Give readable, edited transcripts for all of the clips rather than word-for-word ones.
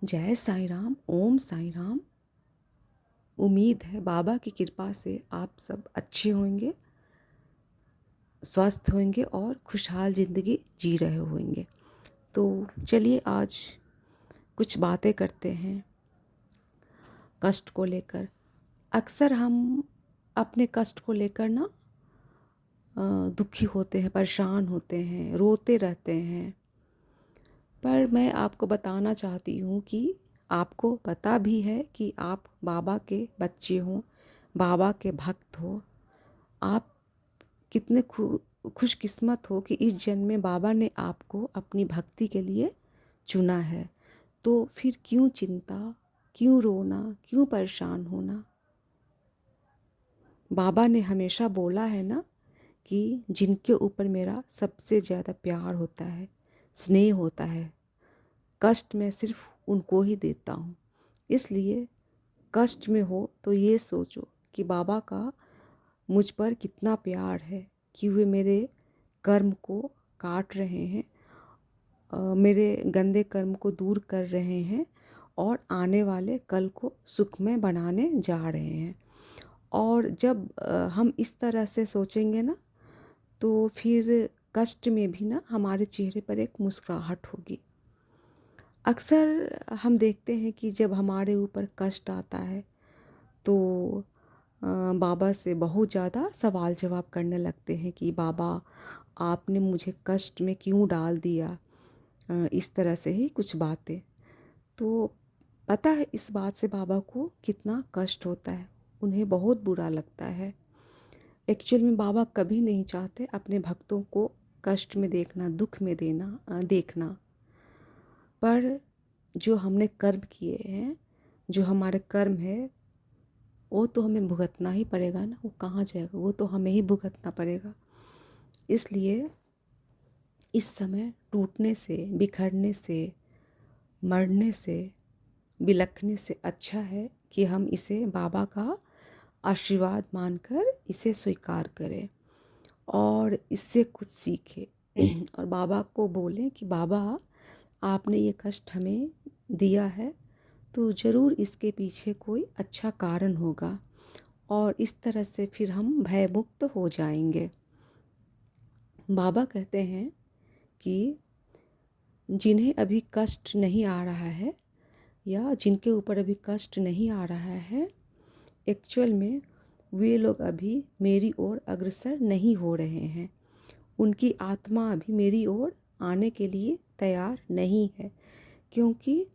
जय साईं राम, ओम साईं राम। उम्मीद है बाबा की कृपा से आप सब अच्छे होंगे, स्वस्थ होंगे और खुशहाल ज़िंदगी जी रहे होंगे। तो चलिए आज कुछ बातें करते हैं कष्ट को लेकर। अक्सर हम अपने कष्ट को लेकर ना दुखी होते हैं, परेशान होते हैं, रोते रहते हैं। पर मैं आपको बताना चाहती हूँ कि आपको पता भी है कि आप बाबा के बच्चे हो, बाबा के भक्त हो। आप कितने खुशकिस्मत हो कि इस जन्म में बाबा ने आपको अपनी भक्ति के लिए चुना है। तो फिर क्यों चिंता, क्यों रोना, क्यों परेशान होना। बाबा ने हमेशा बोला है ना कि जिनके ऊपर मेरा सबसे ज़्यादा प्यार होता है, स्नेह होता है, कष्ट मैं सिर्फ उनको ही देता हूँ। इसलिए कष्ट में हो तो ये सोचो कि बाबा का मुझ पर कितना प्यार है कि वे मेरे कर्म को काट रहे हैं, मेरे गंदे कर्म को दूर कर रहे हैं और आने वाले कल को सुखमय बनाने जा रहे हैं। और जब हम इस तरह से सोचेंगे ना तो फिर कष्ट में भी ना हमारे चेहरे पर एक मुस्कुराहट होगी। अक्सर हम देखते हैं कि जब हमारे ऊपर कष्ट आता है तो बाबा से बहुत ज़्यादा सवाल जवाब करने लगते हैं कि बाबा आपने मुझे कष्ट में क्यों डाल दिया, इस तरह से ही कुछ बातें। तो पता है इस बात से बाबा को कितना कष्ट होता है, उन्हें बहुत बुरा लगता है। एक्चुअल में बाबा कभी नहीं चाहते अपने भक्तों को कष्ट में देखना, दुख में देखना। पर जो हमने कर्म किए हैं, जो हमारे कर्म है, वो तो हमें भुगतना ही पड़ेगा ना। वो कहाँ जाएगा, वो तो हमें ही भुगतना पड़ेगा। इसलिए इस समय टूटने से, बिखरने से, मरने से, बिलखने से अच्छा है कि हम इसे बाबा का आशीर्वाद मानकर इसे स्वीकार करें और इससे कुछ सीखें और बाबा को बोलें कि बाबा आपने ये कष्ट हमें दिया है तो ज़रूर इसके पीछे कोई अच्छा कारण होगा और इस तरह से फिर हम भयमुक्त हो जाएंगे। बाबा कहते हैं कि जिन्हें अभी कष्ट नहीं आ रहा है या जिनके ऊपर अभी कष्ट नहीं आ रहा है, एक्चुअल में वे लोग अभी मेरी ओर अग्रसर नहीं हो रहे हैं। उनकी आत्मा अभी मेरी ओर आने के लिए तैयार नहीं है, क्योंकि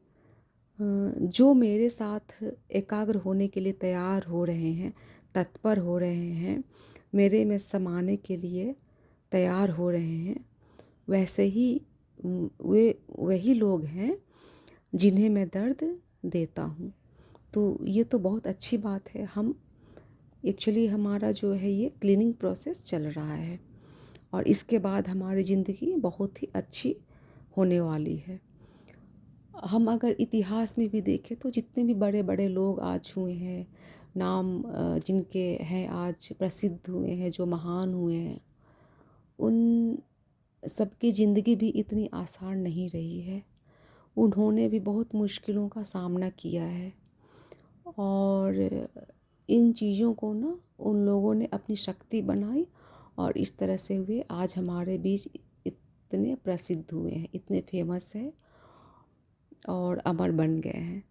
जो मेरे साथ एकाग्र होने के लिए तैयार हो रहे हैं, तत्पर हो रहे हैं, मेरे में समाने के लिए तैयार हो रहे हैं, वैसे ही वे वही लोग हैं जिन्हें मैं दर्द देता हूँ। तो ये तो बहुत अच्छी बात है। हम एक्चुअली हमारा जो है ये क्लीनिंग प्रोसेस चल रहा है और इसके बाद हमारी ज़िंदगी बहुत ही अच्छी होने वाली है। हम अगर इतिहास में भी देखें तो जितने भी बड़े बड़े लोग आज हुए हैं, नाम जिनके हैं आज प्रसिद्ध हुए हैं, जो महान हुए हैं, उन सबकी ज़िंदगी भी इतनी आसान नहीं रही है। उन्होंने भी बहुत मुश्किलों का सामना किया है और इन चीज़ों को ना उन लोगों ने अपनी शक्ति बनाई और इस तरह से वे आज हमारे बीच इतने प्रसिद्ध हुए हैं, इतने फेमस हैं और अमर बन गए हैं।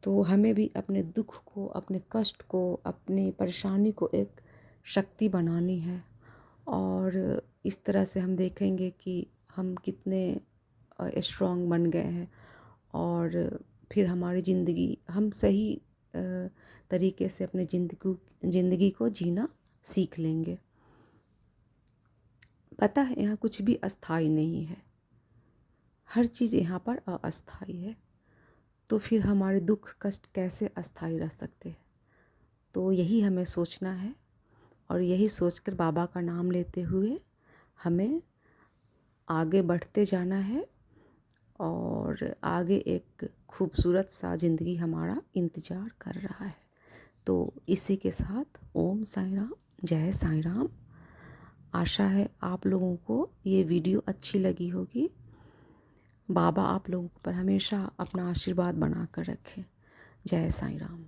तो हमें भी अपने दुख को, अपने कष्ट को, अपनी परेशानी को एक शक्ति बनानी है और इस तरह से हम देखेंगे कि हम कितने स्ट्रॉन्ग बन गए हैं और फिर हमारी ज़िंदगी हम सही तरीके से अपनी ज़िंदगी को जीना सीख लेंगे। पता है यहाँ कुछ भी अस्थाई नहीं है, हर चीज़ यहाँ पर अस्थाई है। तो फिर हमारे दुख कष्ट कैसे अस्थाई रह सकते हैं। तो यही हमें सोचना है और यही सोचकर बाबा का नाम लेते हुए हमें आगे बढ़ते जाना है और आगे एक खूबसूरत सा ज़िंदगी हमारा इंतज़ार कर रहा है। तो इसी के साथ ओम साईं राम, जय साईं राम। आशा है आप लोगों को ये वीडियो अच्छी लगी होगी। बाबा आप लोगों पर हमेशा अपना आशीर्वाद बना कर रखें। जय साईं राम।